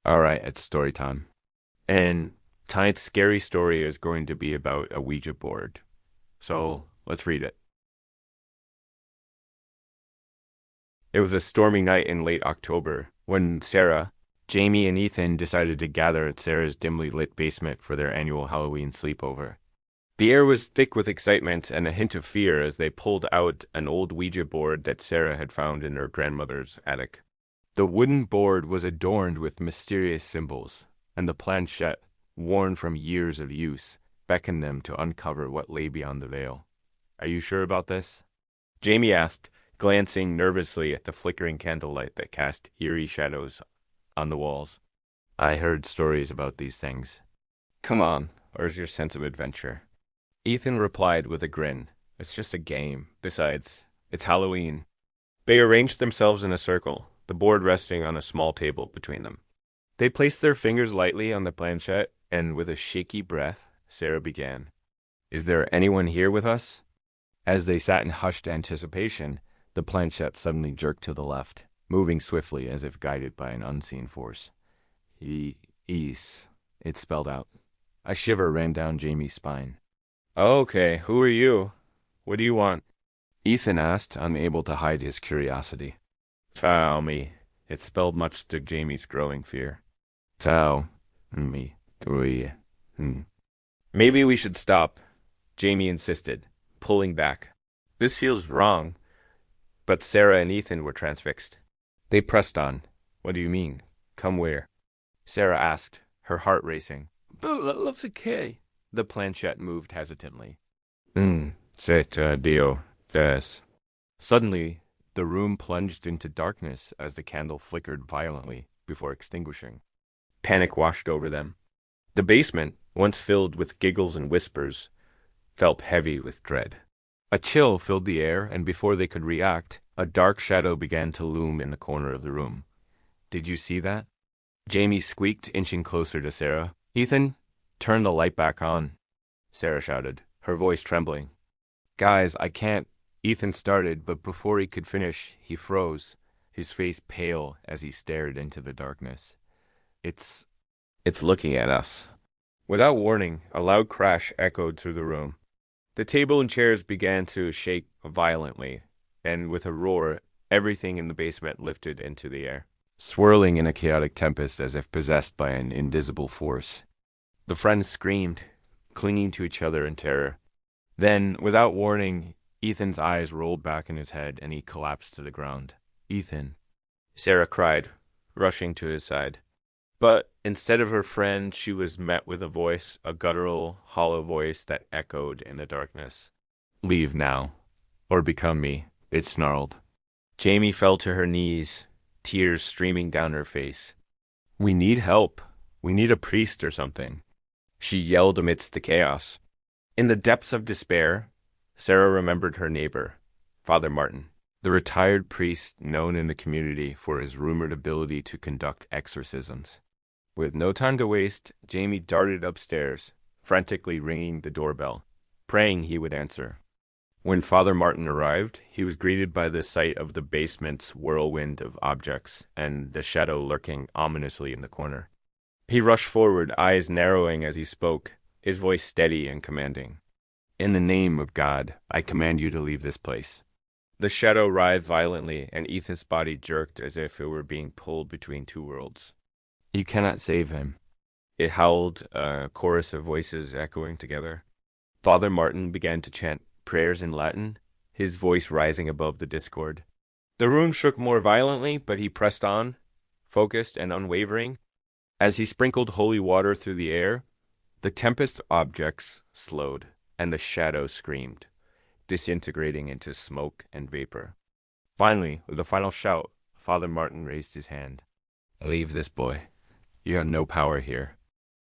All right, it's story time. And tonight's scary story is going to be about a Ouija board. So let's read it. It was a stormy night in late October when Sarah, Jamie, and Ethan decided to gather at Sarah's dimly lit basement for their annual Halloween sleepover. The air was thick with excitement and a hint of fear as they pulled out an old Ouija board that Sarah had found in her grandmother's attic. The wooden board was adorned with mysterious symbols, and the planchette, worn from years of use, beckoned them to uncover what lay beyond the veil. Are you sure about this? Jamie asked, glancing nervously at the flickering candlelight that cast eerie shadows on the walls. I heard stories about these things. Come on, where's your sense of adventure? Ethan replied with a grin. It's just a game. Besides, it's Halloween. They arranged themselves in a circle, the board resting on a small table between them. They placed their fingers lightly on the planchette, and with a shaky breath, Sarah began. Is there anyone here with us? As they sat in hushed anticipation, the planchette suddenly jerked to the left, moving swiftly as if guided by an unseen force. Ease, it spelled out. A shiver ran down Jamie's spine. Okay, who are you? What do you want? Ethan asked, unable to hide his curiosity. Tell me. It spelled much to Jamie's growing fear. Tell me. Maybe we should stop, Jamie insisted, pulling back. This feels wrong. But Sarah and Ethan were transfixed. They pressed on. What do you mean? Come where? Sarah asked, her heart racing. But that's okay. The planchette moved hesitantly. Set Dio, des. Suddenly, the room plunged into darkness as the candle flickered violently before extinguishing. Panic washed over them. The basement, once filled with giggles and whispers, felt heavy with dread. A chill filled the air, and before they could react, a dark shadow began to loom in the corner of the room. Did you see that? Jamie squeaked, inching closer to Sarah. Ethan, turn the light back on, Sarah shouted, her voice trembling. Guys, I can't. Ethan started, but before he could finish, he froze, his face pale as he stared into the darkness. It's looking at us. Without warning, a loud crash echoed through the room. The table and chairs began to shake violently, and with a roar, everything in the basement lifted into the air, swirling in a chaotic tempest as if possessed by an invisible force. The friends screamed, clinging to each other in terror. Then, without warning, Ethan's eyes rolled back in his head and he collapsed to the ground. Ethan, Sarah cried, rushing to his side. But instead of her friend, she was met with a voice, a guttural, hollow voice that echoed in the darkness. Leave now, or become me, it snarled. Jamie fell to her knees, tears streaming down her face. We need help. We need a priest or something, she yelled amidst the chaos. In the depths of despair, Sarah remembered her neighbor, Father Martin, the retired priest known in the community for his rumored ability to conduct exorcisms. With no time to waste, Jamie darted upstairs, frantically ringing the doorbell, praying he would answer. When Father Martin arrived, he was greeted by the sight of the basement's whirlwind of objects and the shadow lurking ominously in the corner. He rushed forward, eyes narrowing as he spoke, his voice steady and commanding. In the name of God, I command you to leave this place. The shadow writhed violently, and Ethan's body jerked as if it were being pulled between two worlds. You cannot save him, it howled, a chorus of voices echoing together. Father Martin began to chant prayers in Latin, his voice rising above the discord. The room shook more violently, but he pressed on, focused and unwavering. As he sprinkled holy water through the air, the tempest objects slowed, and the shadow screamed, disintegrating into smoke and vapor. Finally, with a final shout, Father Martin raised his hand. Leave this boy. You have no power here.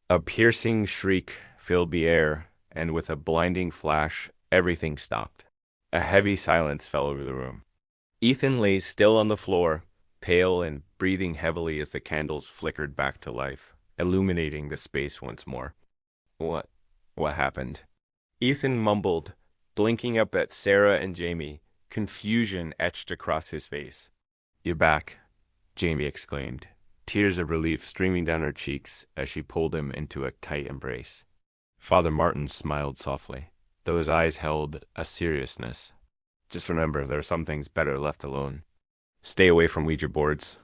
A piercing shriek filled the air, and with a blinding flash, everything stopped. A heavy silence fell over the room. Ethan lay still on the floor, pale and breathing heavily as the candles flickered back to life, illuminating the space once more. What happened? Ethan mumbled, blinking up at Sarah and Jamie, confusion etched across his face. You're back, Jamie exclaimed, tears of relief streaming down her cheeks as she pulled him into a tight embrace. Father Martin smiled softly, though his eyes held a seriousness. Just remember, there are some things better left alone. Stay away from Ouija boards.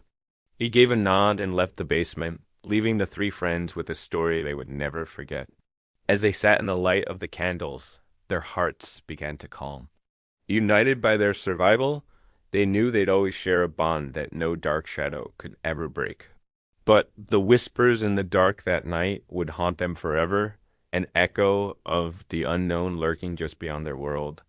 He gave a nod and left the basement, leaving the three friends with a story they would never forget. As they sat in the light of the candles, their hearts began to calm. United by their survival, they knew they'd always share a bond that no dark shadow could ever break. But the whispers in the dark that night would haunt them forever, an echo of the unknown lurking just beyond their world.